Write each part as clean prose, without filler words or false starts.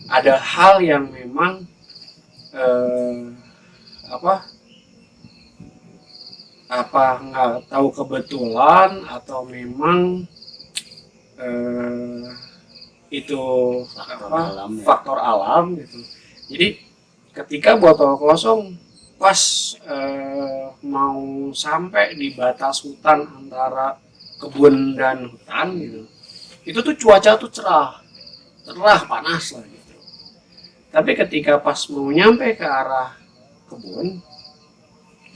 ada hal yang memang apa nggak tahu kebetulan atau memang itu faktor alam gitu. Jadi ketika botol kosong pas mau sampai di batas hutan antara kebun dan hutan gitu, itu tuh cuaca tuh cerah panas lah gitu. Tapi ketika pas mau nyampe ke arah kebun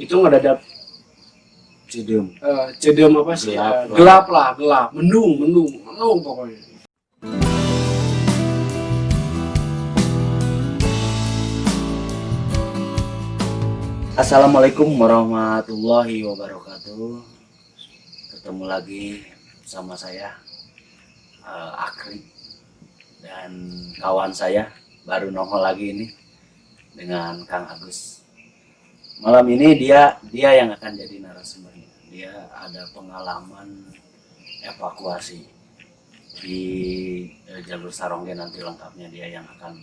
itu ngedadak cedem apa sih, gelap, mendung pokoknya. Assalamualaikum warahmatullahi wabarakatuh. Ketemu lagi sama saya Akri dan kawan saya baru nongol lagi ini dengan Kang Agus. Malam ini dia yang akan jadi narasumbernya. Dia ada pengalaman evakuasi di jalur Sarongge, nanti lengkapnya dia yang akan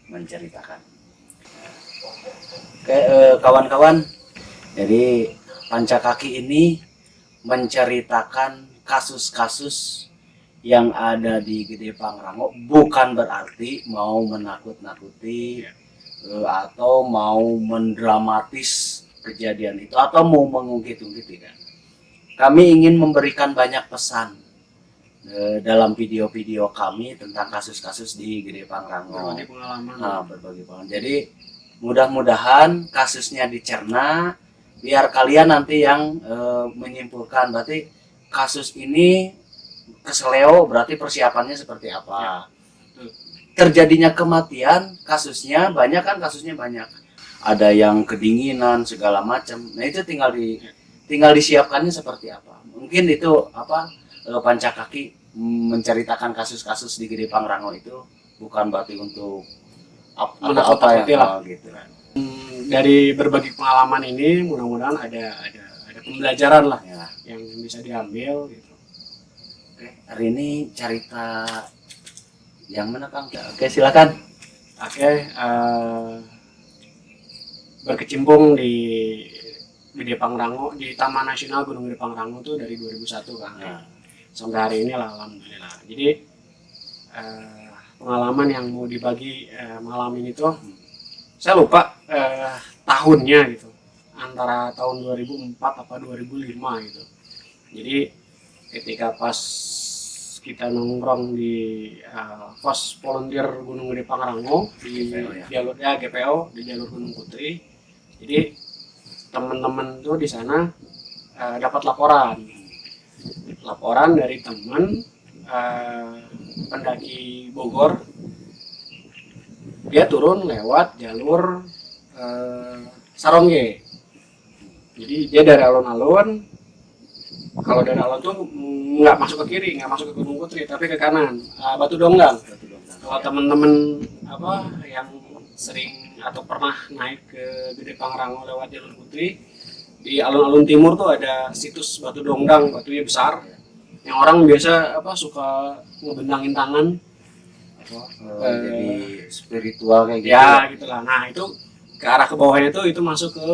menceritakan. Oke, kawan-kawan, jadi Pancakaki ini menceritakan kasus-kasus yang ada di Gede Pangrango, bukan berarti mau menakut-nakuti atau mau mendramatis kejadian itu atau mau mengungkit-ungkit, tidak. Kami ingin memberikan banyak pesan dalam video-video kami tentang kasus-kasus di Gede Pangrango, berbagi pengalaman. Jadi mudah-mudahan kasusnya dicerna, biar kalian nanti yang menyimpulkan berarti kasus ini keseleo, berarti persiapannya seperti apa. Terjadinya kematian kasusnya banyak, ada yang kedinginan segala macam. Nah itu tinggal disiapkannya seperti apa. Mungkin itu Pancakaki menceritakan kasus-kasus di Gede Pangrango itu bukan berarti untuk apa gitu. Dari berbagi pengalaman ini mudah-mudahan ada pembelajaran lah ya, yang bisa diambil gitu. Oke, hari ini cerita yang mana, Kang? Oke, silakan. Oke, berkecimpung di Gede Pangrango, di Taman Nasional Gunung Gede Pangrango tuh dari 2001 kan. Sampai hari ini lah alhamdulillah. Jadi pengalaman yang mau dibagi malam ini tuh saya lupa tahunnya gitu, antara tahun 2004 apa 2005 gitu. Jadi ketika pas kita nongkrong di pos volunteer Gunung Gede Pangrango di jalurnya GPO di jalur Gunung Putri. Jadi teman-teman tuh di sana dapat laporan dari teman pendaki Bogor. Dia turun lewat jalur Sarongge. Jadi dia dari alun-alun. Kalau dari alun tuh nggak masuk ke kiri, nggak masuk ke Gunung Putri, tapi ke kanan, Batu Donggang. Kalau teman-teman yang sering atau pernah naik ke Gede Pangrango lewat jalur Putri, di alun-alun timur tuh ada situs Batu Donggang, batunya besar. Yang orang biasa suka ngebendangin tangan. Jadi spiritual kayak gitu. Ya gitulah. Nah itu ke arah ke bawahnya itu masuk ke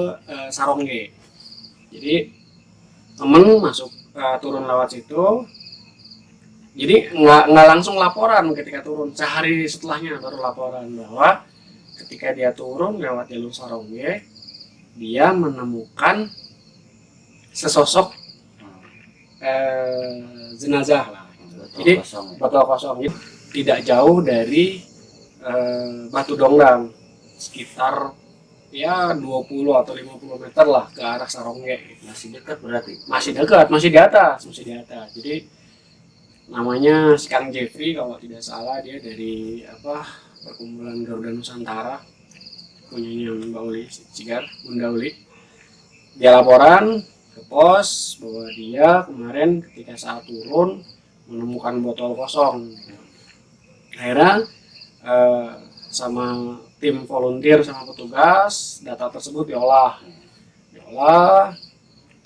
Sarongge. Jadi temen masuk turun lewat situ. Jadi nggak langsung laporan ketika turun, sehari setelahnya baru laporan bahwa ketika dia turun lewat jalur Sarongge, dia menemukan sesosok jenazah lah. Jadi botol kosong. Jadi, tidak jauh dari Batu Donggang, sekitar ya 20 atau 50 meter lah ke arah Sarongge. Masih dekat berarti? Masih dekat, masih di atas. Jadi namanya si Kang Jeffrey kalau tidak salah, dia dari perkumpulan Garuda Nusantara, punyanya Mbak Uli Cigar, Bunda Uli. Dia laporan ke pos bahwa dia kemarin ketika saat turun menemukan botol kosong. Akhirnya sama tim volunteer sama petugas, data tersebut diolah.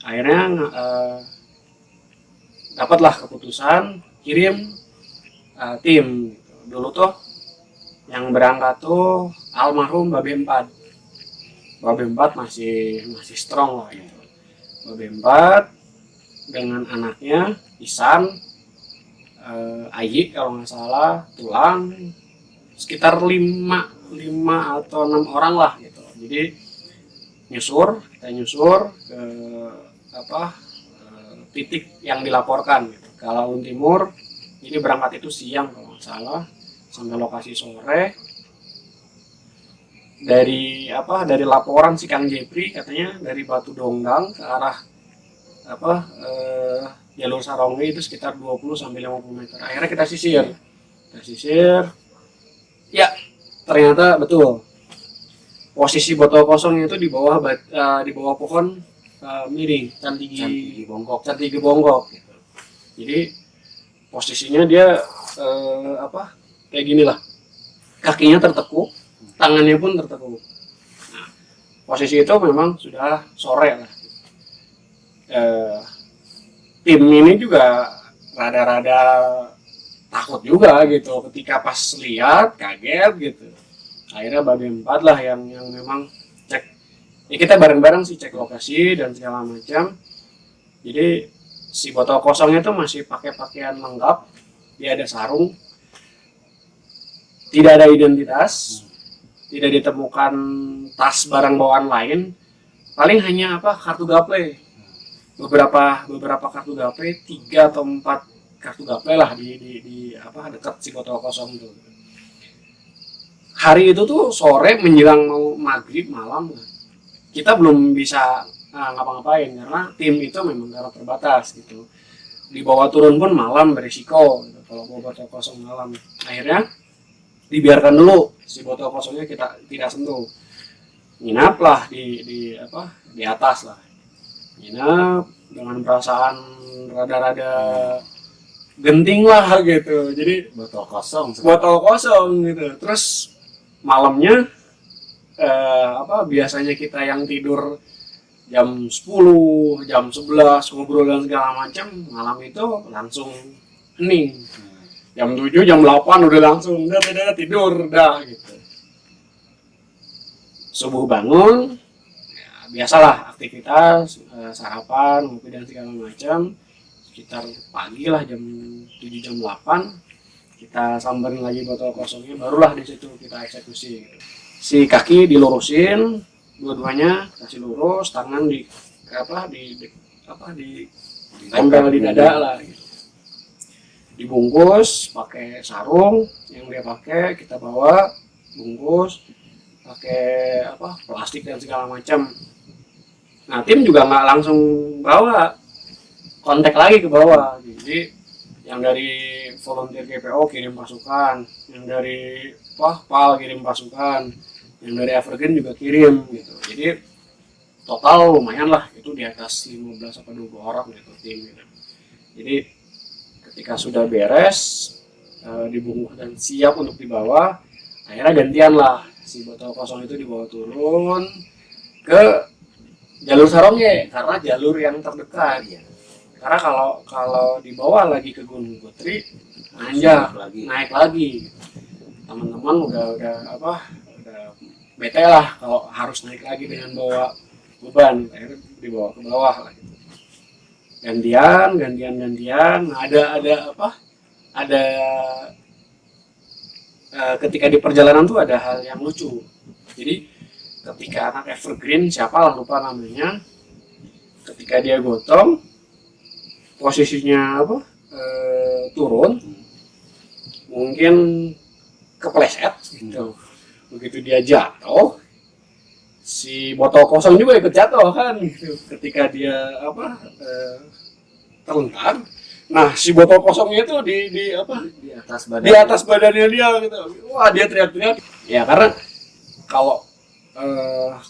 Akhirnya dapatlah keputusan kirim tim. Dulu tuh Yang berangkat tuh almarhum Babe 4. Babe 4 masih strong lah gitu. Babe 4 dengan anaknya Isan, Ayi kalau nggak salah, Tulang, sekitar 5 atau 6 orang lah gitu. Jadi kita nyusur ke apa titik yang dilaporkan gitu. Ke Alun Timur. Jadi berangkat itu siang kalau nggak salah, sampai lokasi sore. Dari laporan si Kang Jepri katanya dari Batu Dongdang ke arah jalur Sarongge itu sekitar 20 sampai 50 meter. Akhirnya kita sisir. Ya, ternyata betul. Posisi botol kosong itu di bawah pohon miring, Cantigi Bonggok. Gitu. Jadi posisinya dia kayak gini lah. Kakinya tertekuk, tangannya pun tertekuk. Nah, posisi itu memang sudah sore lah. Tim ini juga rada-rada takut juga gitu ketika pas lihat, kaget gitu. Akhirnya Babe 4 lah yang memang cek. Ya kita bareng-bareng sih cek lokasi dan segala macam. Jadi si botol kosongnya itu masih pakai pakaian lengkap. Dia ada sarung. Tidak ada identitas. Tidak ditemukan tas barang bawaan lain. Paling hanya kartu gaple. Beberapa kartu gaple, 3 atau 4 kartu gaple lah di dekat si botol kosong itu. Hari itu tuh sore menjelang mau maghrib malam, kita belum bisa ngapa-ngapain karena tim itu memang karena terbatas gitu. Dibawa turun pun malam berisiko gitu, kalau bawa botol kosong malam. Akhirnya dibiarkan dulu si botol kosongnya kita tidak sentuh. Nginap lah di atas lah. Nginap dengan perasaan rada-rada genting lah gitu. Jadi botol kosong gitu. Terus malamnya biasanya kita yang tidur jam 10, jam 11 ngobrol dan segala macam, malam itu langsung hening. Jam 7, jam 8 udah langsung udah tidur dah gitu. Subuh bangun, ya, biasalah aktivitas, sarapan, ngopi dan segala macam. Sekitar pagi lah jam 7, jam 8 kita samperin lagi botol kosongnya, barulah di situ kita eksekusi gitu. Si kaki dilurusin dua-duanya, kasih lurus, tangan tempel di dada lah gitu. Dibungkus pakai sarung yang dia pakai, kita bawa bungkus pakai plastik dan segala macam. Nah, tim juga nggak langsung bawa, kontak lagi ke bawah. Jadi yang dari volunteer GPO kirim pasukan, yang dari PAL kirim pasukan, yang dari Evergreen juga kirim gitu. Jadi total lumayan lah, itu di atas 15 atau 20 orang gitu tim gitu. Jadi ketika sudah beres, dibungkus dan siap untuk dibawa, akhirnya gantian lah si botol kosong itu dibawa turun ke jalur Sarongge karena jalur yang terdekat ya. Karena kalau dibawa lagi ke Gunung Putri, naik lagi. Teman-teman udah bete lah kalau harus naik lagi dengan bawa beban. Akhirnya dibawa ke bawah lah gitu. Gantian. Nah, ada ketika di perjalanan tuh ada hal yang lucu. Jadi ketika anak Evergreen, siapa lah lupa namanya, ketika dia gotong posisinya turun, mungkin kepleset gitu. Begitu dia jatuh, si botol kosong juga ikut jatuh kan gitu. Ketika dia terlentar, nah si botol kosongnya itu di atas badannya dia gitu. Wah, dia teriak-teriak ya, karena kalau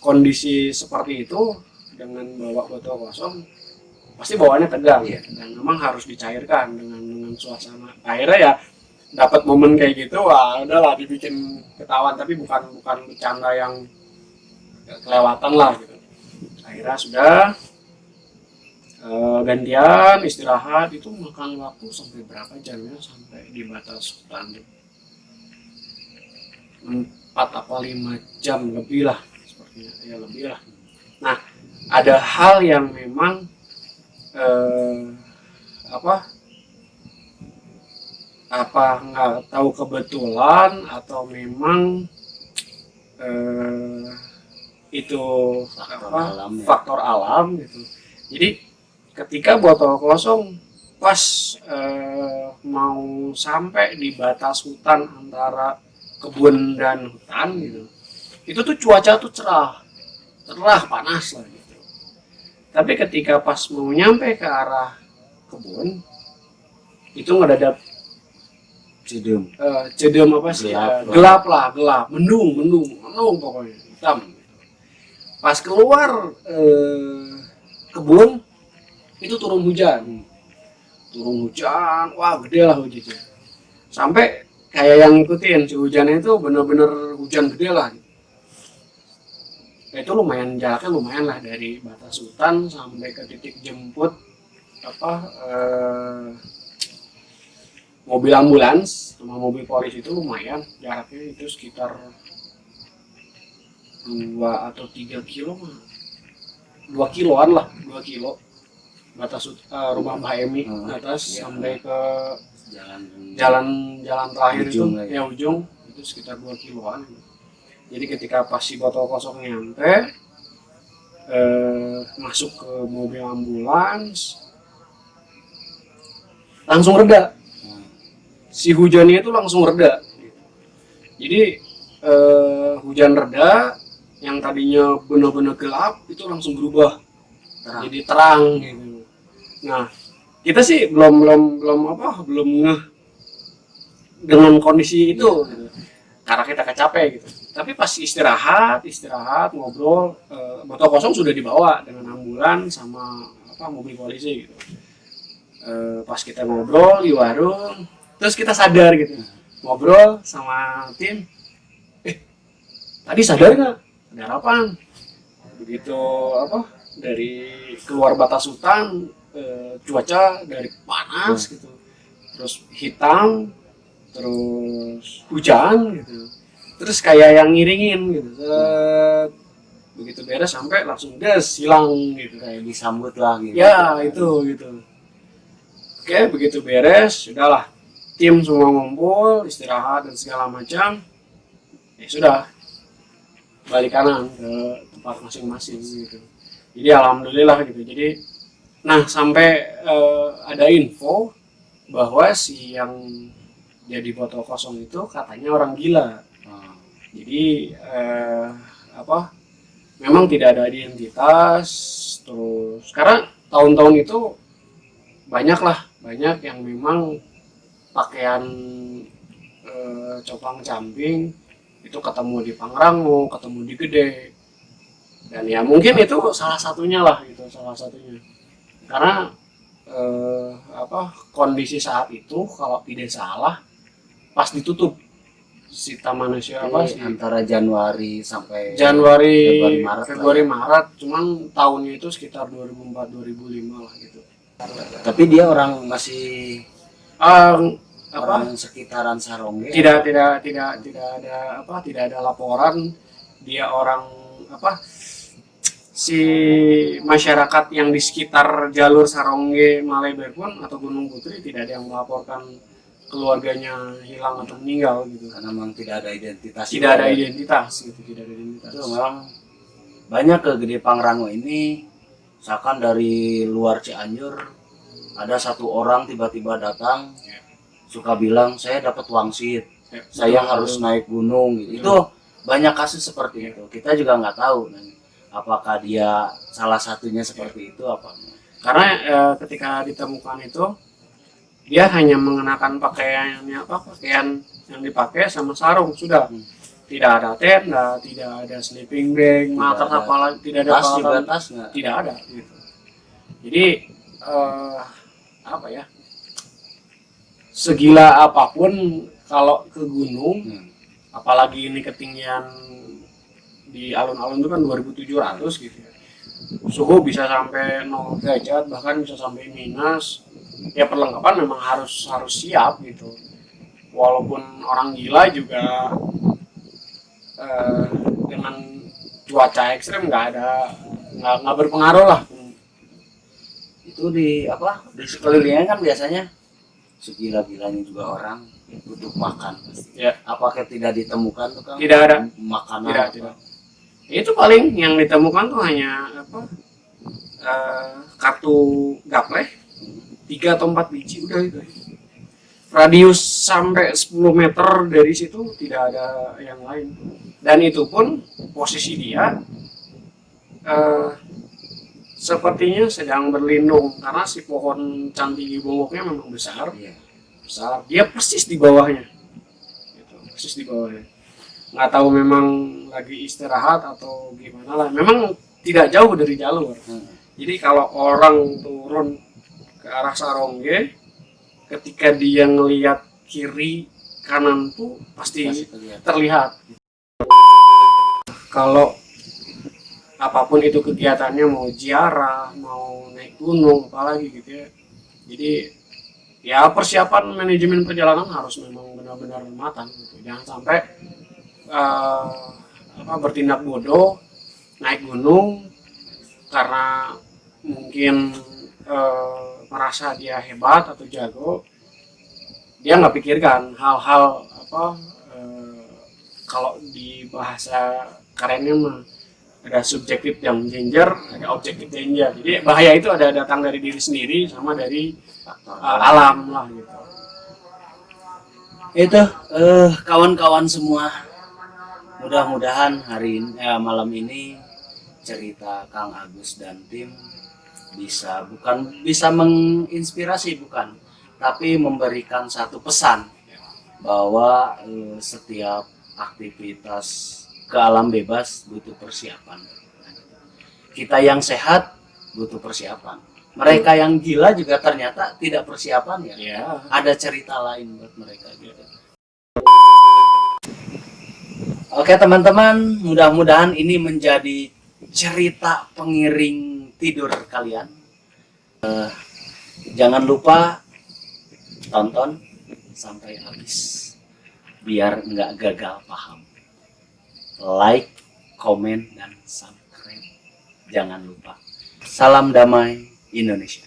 kondisi seperti itu dengan bawa botol kosong pasti bawaannya tegang ya, dan memang harus dicairkan dengan suasana. Akhirnya ya dapat momen kayak gitu, wah udahlah dibikin ketahuan, tapi bukan bercanda yang kelewatan lah gitu. Akhirnya sudah gantian istirahat, itu makan waktu sampai berapa jam ya, sampai di batas hutan 4 apa 5 jam lebih lah, sepertinya ya lebih lah. Nah, ada hal yang memang apa nggak tahu kebetulan atau memang itu faktor alam gitu. Jadi ketika botol kosong pas mau sampai di batas hutan antara kebun dan hutan gitu, itu tuh cuaca tuh cerah panas lah gitu. Tapi ketika pas mau nyampe ke arah kebun itu ngedadak cedem apa sih, gelap, mendung pokoknya hitam. Pas keluar kebun itu turun hujan, wah gede lah hujannya, sampai kayak yang ngikutin si hujannya itu bener-bener hujan gede lah. Itu lumayan, jaraknya lumayan lah dari batas hutan sampai ke titik jemput mobil ambulans sama mobil polisi. Itu lumayan jaraknya, itu sekitar 2 atau 3 kilo, 2 kiloan lah, 2 kilo batas rumah Mbak Emi atas sampai ke jalan terakhir ujung, itu ya ujung itu sekitar 2 kiloan. Jadi ketika pas si botol kosong nyampe masuk ke mobil ambulans langsung reda, si hujannya itu langsung reda. Jadi hujan reda, yang tadinya benar-benar gelap itu langsung berubah jadi terang gitu. Nah, kita sih belum ngeh dengan kondisi itu gitu, karena kita capek gitu. Tapi pas istirahat ngobrol, botol kosong sudah dibawa dengan ambulans sama mobil polisi gitu. Pas kita ngobrol di warung, terus kita sadar gitu, ngobrol sama tim, tadi sadar nggak? Sadar apaan? Begitu dari keluar batas hutan, cuaca dari panas gitu, terus hitam, terus hujan gitu, terus kayak yang ngiringin gitu. Begitu beres sampai langsung gas hilang gitu, kayak disambut lah gitu. Ya itu gitu. Oke, begitu beres sudahlah, tim semua ngumpul istirahat dan segala macam, ya sudah balik kanan ke tempat masing-masing gitu. Jadi alhamdulillah gitu. Jadi nah sampai ada info bahwa si yang jadi botol kosong itu katanya orang gila. Jadi memang tidak ada identitas. Terus karena tahun-tahun itu banyak yang memang pakaian copang camping itu ketemu di Pangrango, ketemu di Gede, dan ya mungkin itu salah satunya lah gitu, karena kondisi saat itu kalau tidak salah pas ditutup si Taman Nasional antara Januari sampai Februari Maret, cuman tahunnya itu sekitar 2004-2005 lah gitu. Tapi dia orang masih orang sekitaran Sarongge. Tidak ada laporan dia orang si masyarakat yang di sekitar jalur Sarongge, Maleber pun atau Gunung Putri tidak ada yang melaporkan keluarganya hilang atau meninggal gitu, karena memang tidak ada identitas. Tidak ada identitas. Itu memang banyak ke Gede Pangrango ini, misalkan dari luar Cianjur ada satu orang tiba-tiba datang, suka bilang saya dapat wangsit, saya harus naik gunung gitu. Itu banyak kasus seperti itu. Kita juga nggak tahu apakah dia salah satunya seperti itu apa. Karena ketika ditemukan itu dia hanya mengenakan pakaian yang dipakai sama sarung, sudah. Tidak ada tenda, tidak ada sleeping bag, matras apalagi, tidak ada tas, tidak ada gitu. Jadi segila apapun kalau ke gunung, apalagi ini ketinggian di alun-alun itu kan 2700 gitu ya, suhu bisa sampai 0 derajat, bahkan bisa sampai minus. Ya perlengkapan memang harus siap gitu. Walaupun orang gila juga dengan cuaca ekstrem nggak berpengaruh lah. Itu di di sekelilingnya kan biasanya segila-gilanya juga orang butuh makan pasti. Ya. Apakah tidak ditemukan tuh Kang? Tidak ada. Makanan Tidak, apa? tidak. Itu paling yang ditemukan tuh hanya kartu gapleh 3 atau 4 biji, udah itu. Radius sampai 10 meter dari situ tidak ada yang lain. Dan itu pun posisi dia sepertinya sedang berlindung karena si pohon cantigi bongoknya memang besar. Iya. Besar. Dia persis di bawahnya. Gitu, persis di bawahnya. Nggak tahu memang lagi istirahat atau gimana lah. Memang tidak jauh dari jalur. Jadi kalau orang turun ke arah Sarongge, ketika dia ngelihat kiri kanan tuh pasti terlihat. Kalau apapun itu kegiatannya, mau ziarah, mau naik gunung, apalagi gitu ya. Jadi ya persiapan manajemen perjalanan harus memang benar-benar matang gitu. Jangan sampai bertindak bodoh naik gunung karena mungkin merasa dia hebat atau jago, dia nggak pikirkan hal-hal kalau di bahasa kerennya mah ada subjektif yang danger, ada objektif danger. Jadi bahaya itu ada datang dari diri sendiri sama dari alam lah gitu. Itu kawan-kawan semua, mudah-mudahan malam ini cerita Kang Agus dan tim bukan bisa menginspirasi, bukan, tapi memberikan satu pesan bahwa setiap aktivitas ke alam bebas butuh persiapan. Kita yang sehat butuh persiapan. Mereka yang gila juga ternyata tidak persiapan ya. Ada cerita lain buat mereka gitu. Oke teman-teman, mudah-mudahan ini menjadi cerita pengiring tidur kalian. Jangan lupa tonton sampai habis biar nggak gagal paham. Like, komen, dan subscribe. Jangan lupa. Salam damai Indonesia.